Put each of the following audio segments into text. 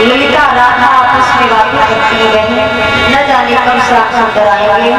ललिता राधा आपस में बातें करती रही, न जाने कब श्याम सुंदर आएंगे।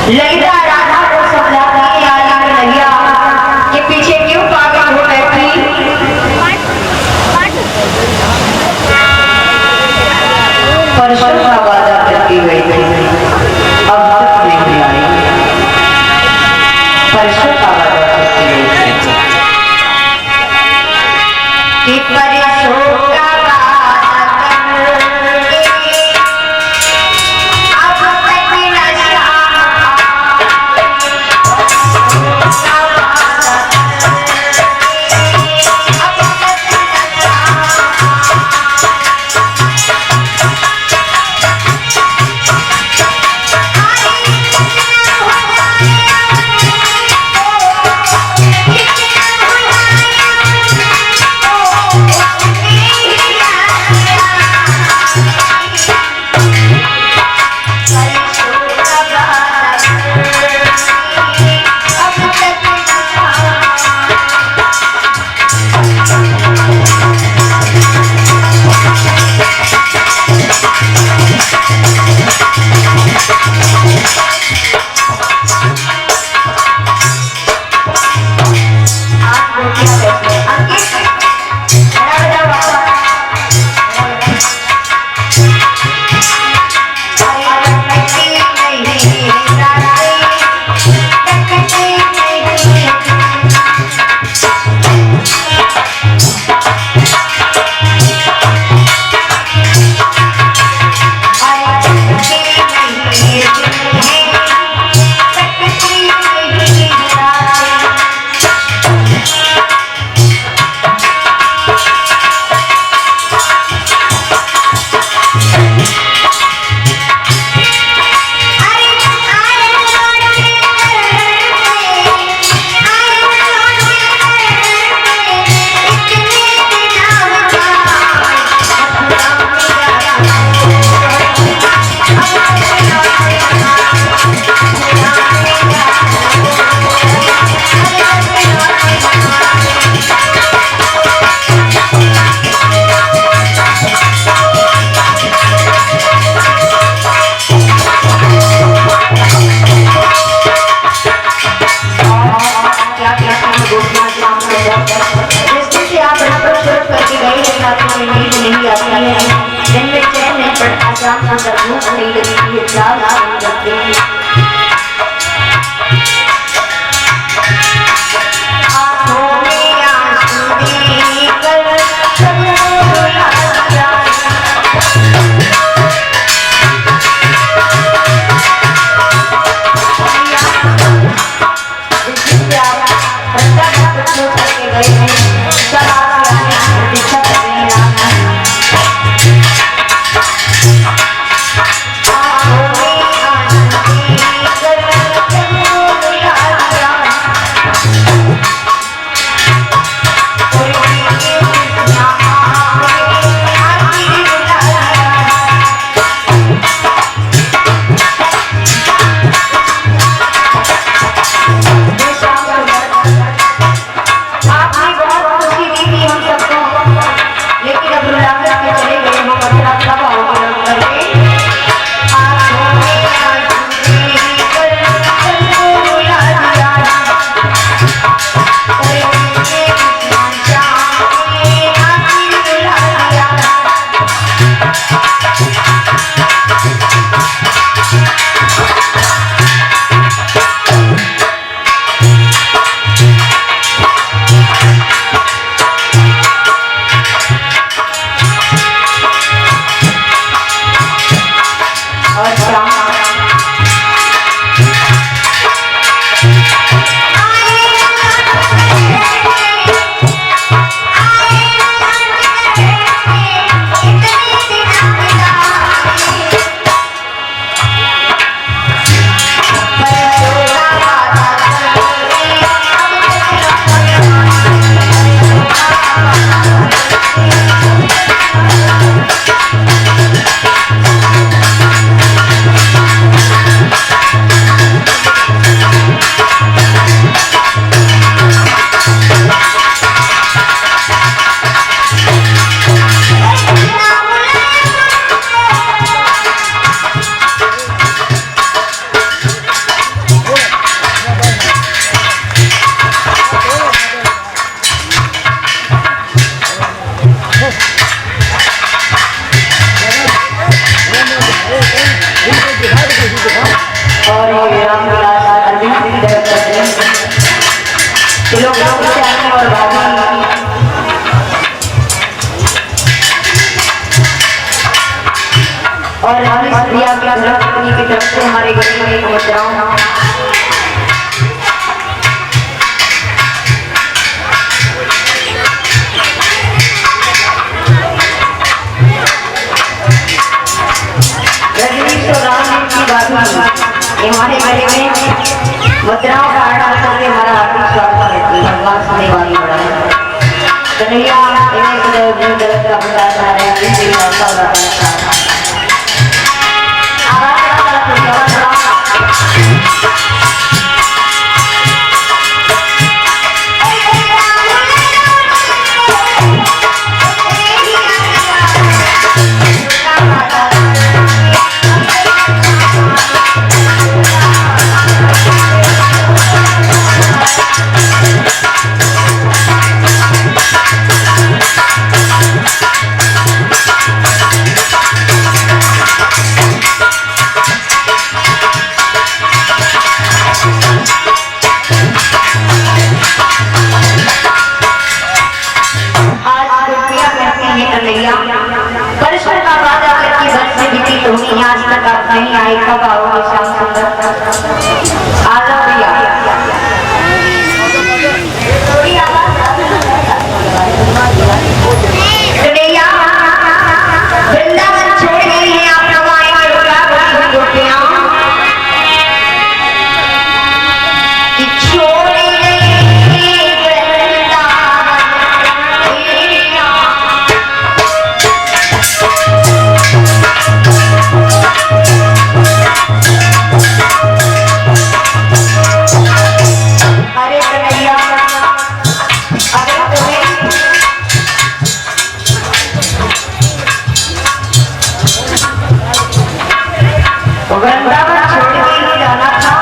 ललिता राधा को समझाती है नैया के पीछे क्यों पागल हो बैठी। परसों का वादा करती हुई अब तक नहीं आई। परसों का वादा करती हुई परसों का में नींद नहीं आती है, दिन में चैन नहीं पड़ता, शाम को जब भूख नहीं लगती है, प्यास नहीं लगती है। आँखों में आंसू देकर और हमारी प्रिया की धर्मपत्नी की तरफ से हमारे गली में एक मुद्राओं रजनीश और राम की बात हमारे गले में मुद्राओं का आड़ा करके हमारा हार्दिक स्वागत करती है। भगवान सुनने वाली बड़ा कन्हैया इन्हें गलत का बता रहा है परसों का वादा करके बस से बीती तुम आज तक आप नहीं आए, कब आओगे श्याम सुंदर? आजा भैया वृंदावन छोड़ गई है आप लोग वृंदावन छोड़ के ही जाना था।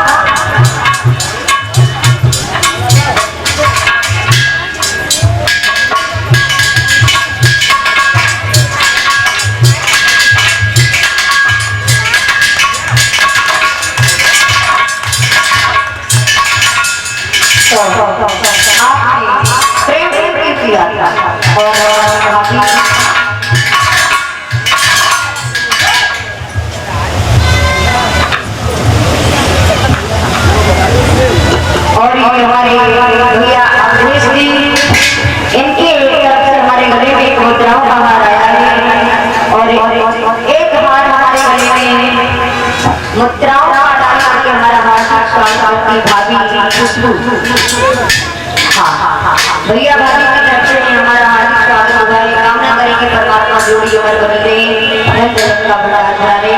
जोड़ी अमर बनी रहे, अनंत जगत का भंडार भरा रहे।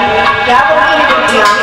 क्या बोलती है बेटियां?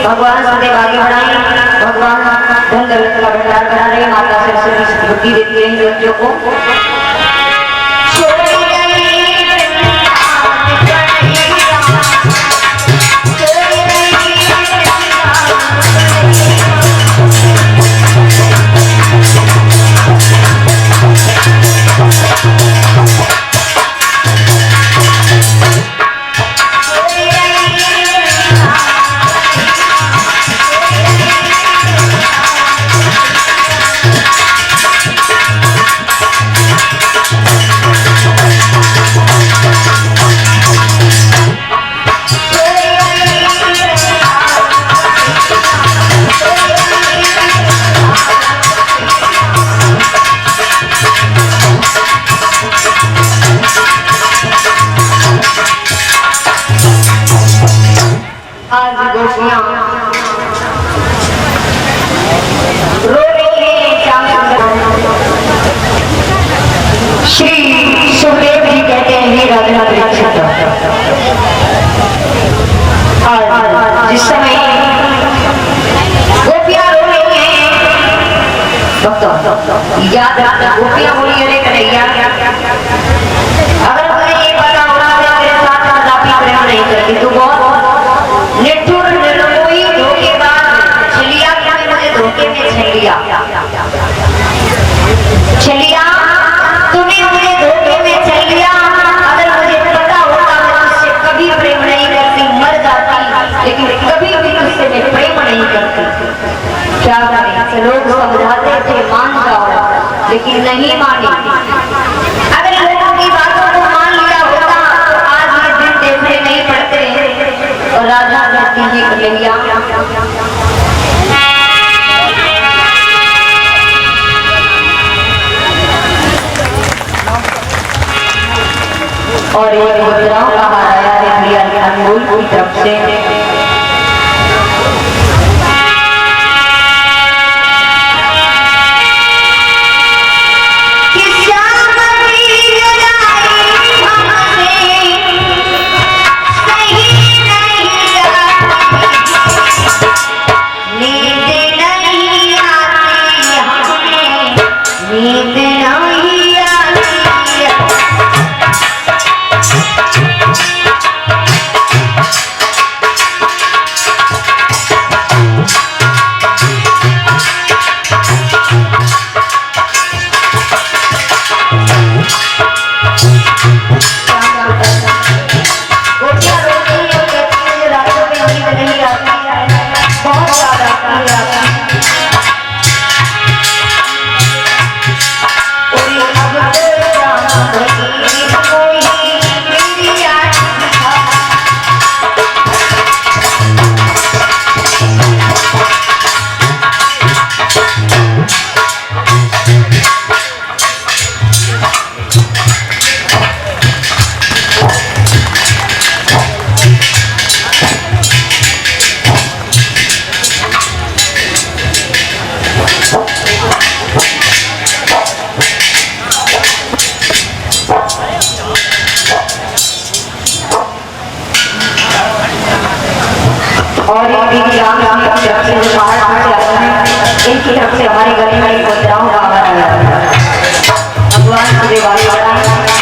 भगवान सदैव आगे बढ़ाएं, भगवान धन दौलत का भंडार बना रहे, माता सरस्वती बुद्धि देती रही बच्चों को। जिस समय गोपियां रो रही हैं, याद गोपियां बोली अरे कन्हैया, अगर तुझे ये पता होना है तेरे साथ कदापि प्रेम नहीं करती, तू बहुत निठुर निर्मोही धोखेबाज छलिया, तूने मुझे धोखे में छलिया, तूने मुझे धोखे में छल लिया। अगर मुझे पता होता मैं तुझसे कभी प्रेम नहीं करती, मर जाती, लेकिन कभी भी तुझसे मैं प्रेम नहीं करती। क्या करें, लोग समझाते थे मान जाओ, लेकिन नहीं मानी। अगर लोगों की बातों को मान लिया होता तो आज ये दिन देखने नहीं पड़ते और राजा रहती है कन्हैया और एक मुद्राओं का हार आया है अनमोल की तरफ से और इनकी तरफ से हमारी गली में मुद्राओं का आवाज आया भगवान की दिवाली वाला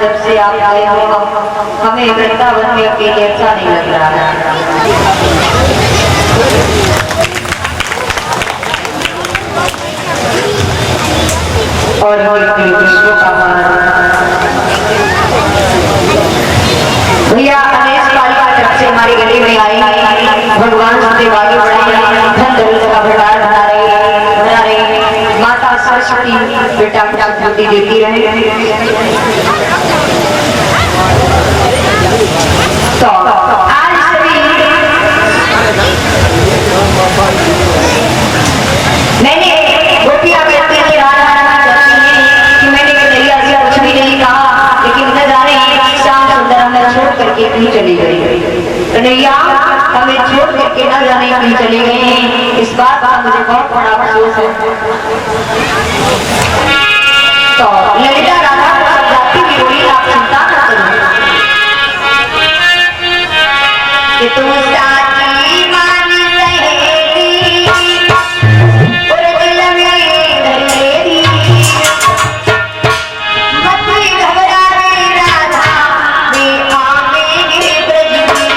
जब से आप आए हो हमें वृंदावन में अकेले अच्छा नहीं लग रहा है और विश्व का भैया अनेश पालिका तरफ से हमारी गली में आई भगवान से आगे बढ़ाई धन दौलत का भंडार बना रही माता सरस्वती बेटा ज्योति देती रहे तो आज मैंने गोपियां कहती हैं राधा कहती हैं कि मैंने कन्हैया से कुछ भी नहीं कहा लेकिन न जाने श्याम सुंदर हमें छोड़ करके कहीं चली गई कन्हैया हमें छोड़ करके न जाने कहीं चले गए इस बात का मुझे बहुत बड़ा अफसोस है तो ललिता राधा को समझाती भी बोली आप चिंता न करो कि तुम साथी मान रहेगी और दिल में धरेगी मत घबरा रे राधा मैं आवेगी ब्रज में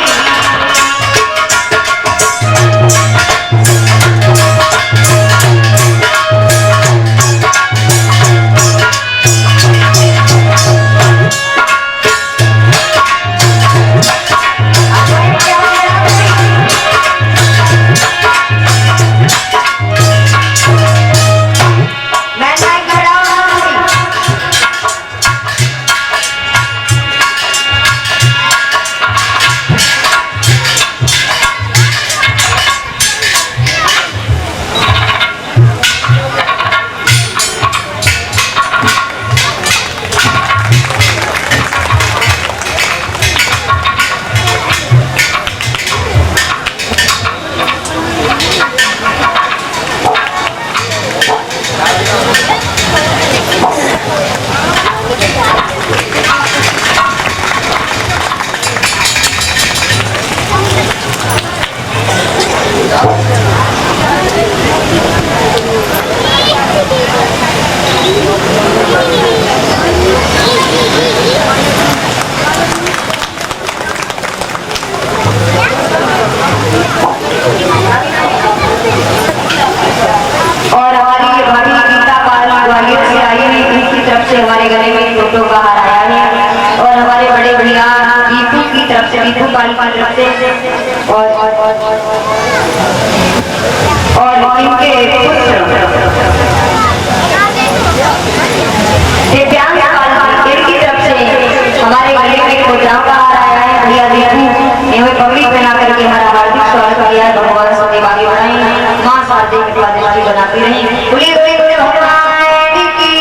बनाती रही। बोली बोली बोली भगवान की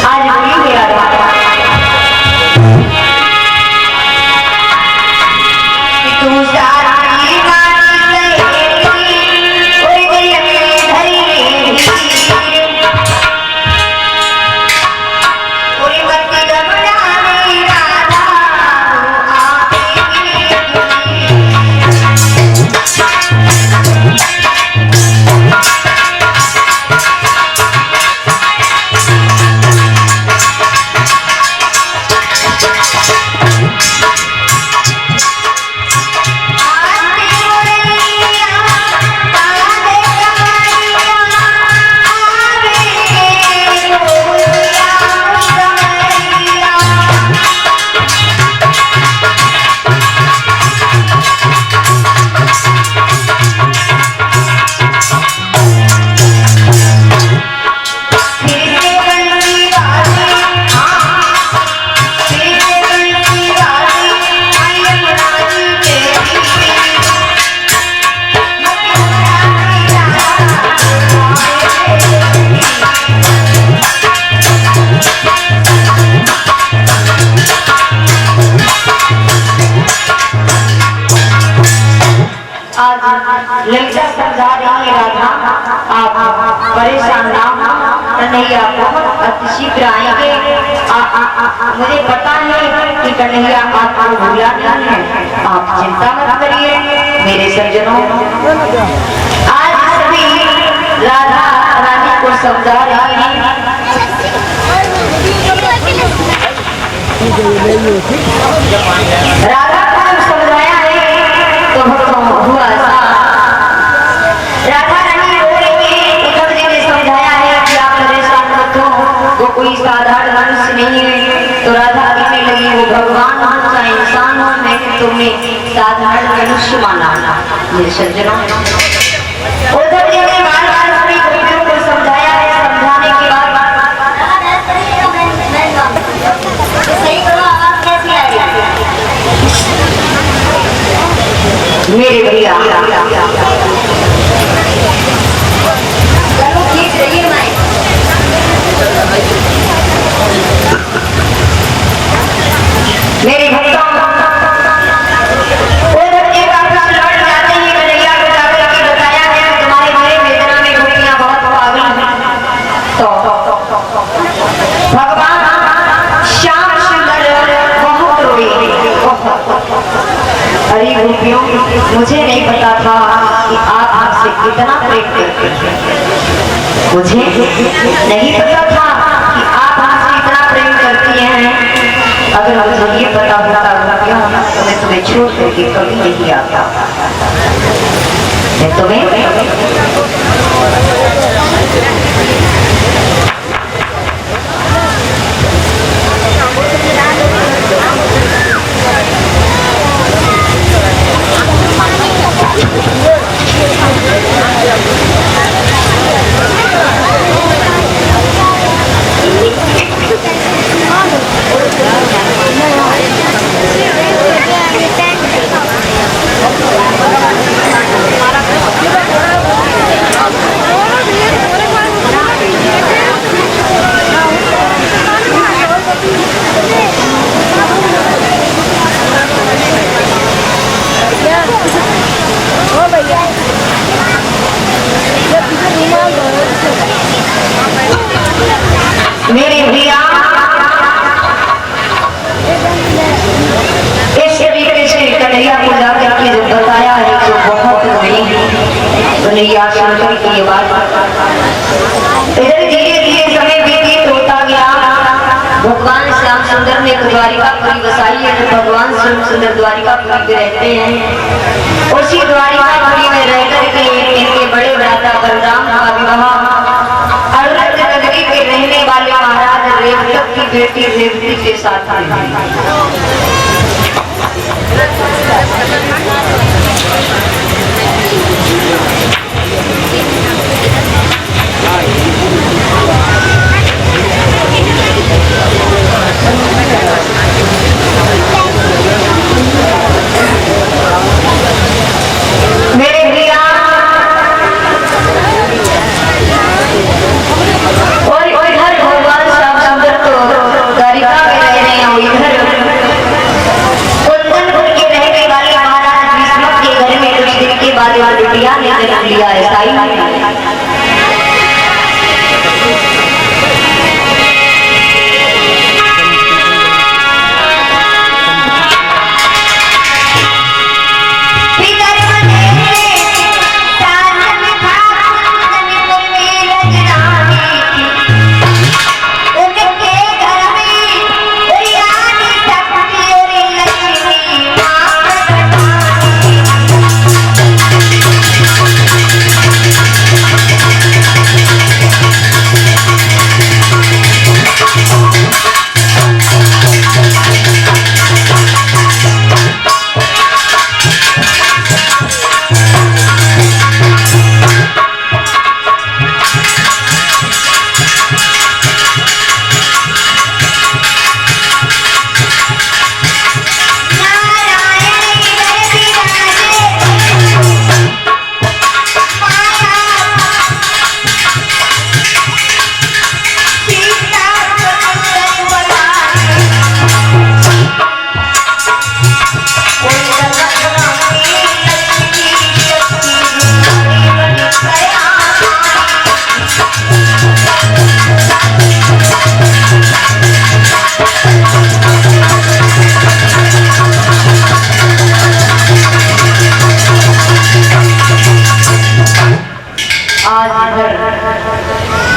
आज बोली हुई राधा कि तू सारी मानी सहेली और दिल में धरी पूरी बत्ती घबराने राधा ललिता समझा रही है राधा आप परेशान ना हो कन्हैया बहुत अति शीघ्र आएंगे। मुझे पता है कि कन्हैया आपको भूला नहीं है, आप चिंता मत करिए मेरे सज्जनों। आज सभी राधा रानी को समझा रही है। राधा को समझाया है तो हुआ राधा रानी रो रही है। उद्धव जी ने समझाया है कि आप परेशान मत हो, वो कोई साधारण मनुष्य नहीं है। तो राधा कहने लगी वो भगवान हो चाहे इंसान हो, मैंने तुम्हें साधारण मनुष्य माना। मेरे सज्जनों उद्धव जी ने बार बार अपनी गोपियों को समझाया है। समझाने के बाद सही करो आवाज कैसी आ रही है मेरे भैया ठीक रहिए मेरे भक्तों उधर एक आपस लड़ जाते ही कन्हैया को जाकर के बताया है तुम्हारे मेरे वेदना में गोपियां बहुत पागल हैं। तो भगवान श्याम सुंदर बहुत रोए। अरे गोपियों मुझे नहीं पता था कि आप आपसे कितना प्रेम करते हैं। मुझे नहीं पता था कि आप हमसे इतना प्रेम करती हैं। अगर मुझे ये पता होता क्यों तो मैं तुम्हें छोड़ करके कभी नहीं आता। मैं तुम्हें मेरे भैया इस तरीके से कन्हैया को जाकर के जो बताया है तो बहुत कन्हैया सुनकर की बात इधर धीरे धीरे समय व्यतीत होता गया। भगवान श्याम सुंदर ने द्वारिकापुरी बसाई है। तो भगवान श्याम सुंदर द्वारिकापुरी में रहते हैं। उसी द्वारिकापुरी में रह करके इनके बड़े भ्राता बलराम का विवाह नगरी के रहने वाले महाराज रेवतक की बेटी रेवती के साथ मेरे भैया कन्हैया ने जन्म लिया ऐसा ही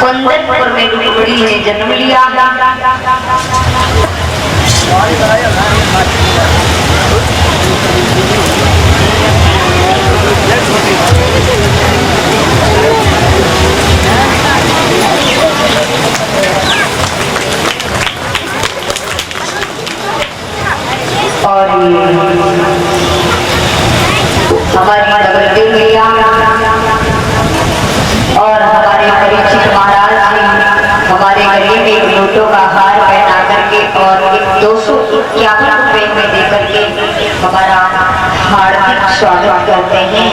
कुंदनपुर में टुकड़ी ने जन्म लिया। और हमारी नगरदेव मैया और हमारे परीक्षित महाराज जी हमारे गले में एक नोटों का हार पहना करके और एक 251 रुपए में दे करके हमारा हार्दिक स्वागत करते हैं।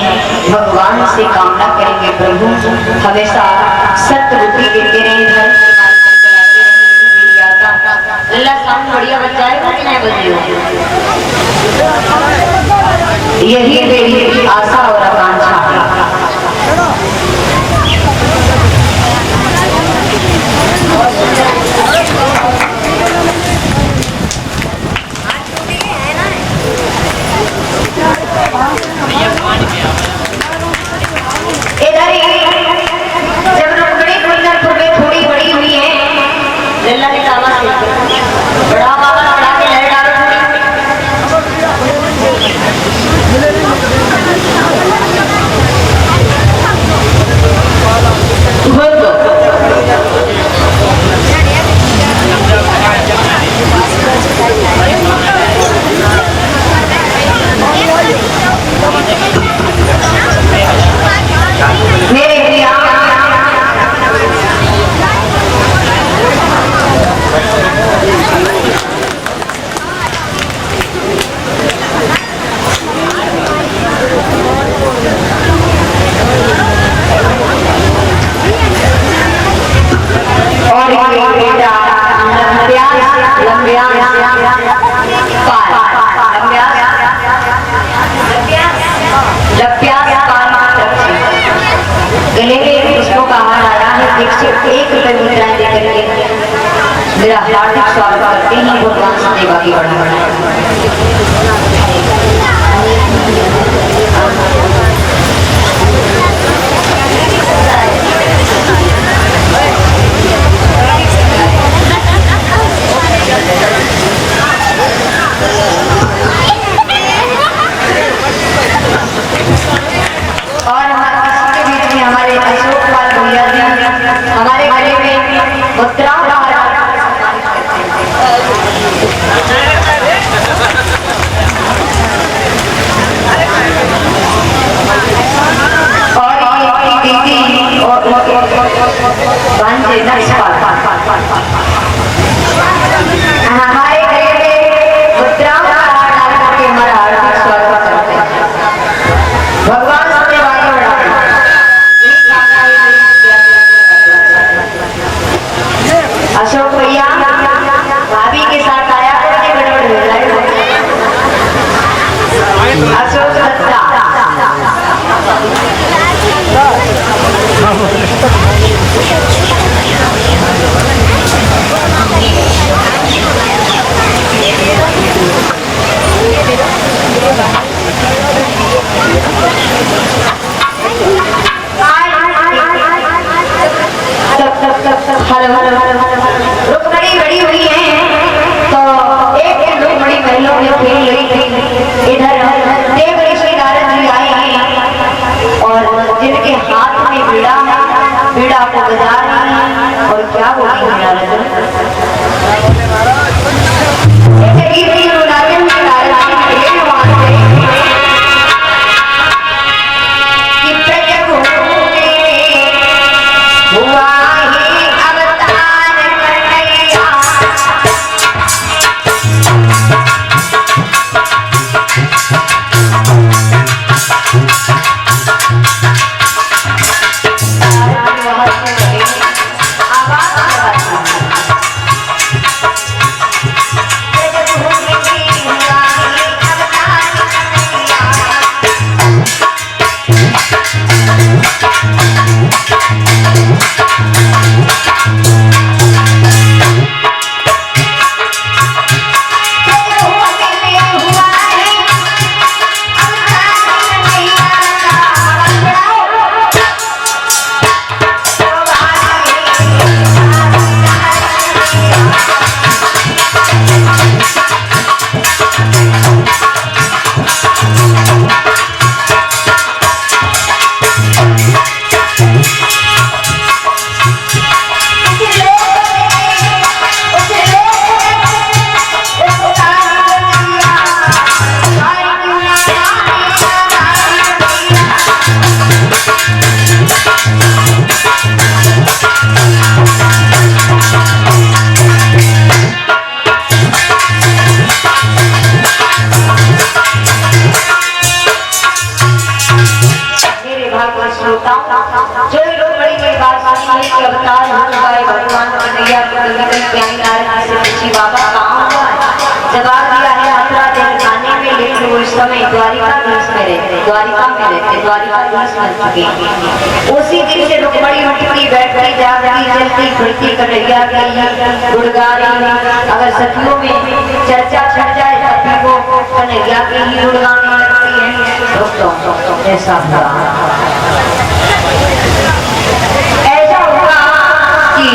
भगवान से कामना करेंगे प्रभु हमेशा सत्बुद्धि देते रहे। अल्लाह साउंड बढ़िया बच जाएगा कि नहीं बजिए, यही मेरी आशा और आकांक्षा है। इधर ही जब रुकड़ी कुंदनपुर में थोड़ी बड़ी हुई है लल्ला के दामा से बड़ा बाबा बड़ा के लहर डालो मेरे भैया और बेटा गले में पुष्पों का हार आया है। 101 रुपए मुद्राएं देकर के मेरा हार्दिक स्वागत करते हैं। भगवान से सेवा की बढ़ा और इसके बीच में हमारे अशोक पाल भैया जी हमारे गले में मुद्राओं का हमारे गले में मुद्राओं का हार डाल करके हमारा हार्दिक स्वागत करते हैं। भगवान से आगे बढ़ाते हैं। अशोक भैया भाभी के साथ आया करके गड़बड़ हो जाए। अशोक दत्ता को बजा रही है और क्या बोली मेरा रजन जो लोग बड़ी बड़ी बात सुनिए कि अवतार हो चुका है भगवान कन्हैया प्यारी नारायण से पूछी बाबा कहाँ हुआ है? जवाब दिया है मथुरा दिखाने में, लेकिन उस समय द्वारिकाधीश में रहते, द्वारिकाधीश बन चुके। उसी दिन से रुक्मणी उठती बैठती जागती चलती फिरती कन्हैया की गुणगारी। अगर सखियों में चर्चा छट जाए सखी को कन्हैया की ही गुणगानी लगती है। दोस्तों ऐसा हुआ कि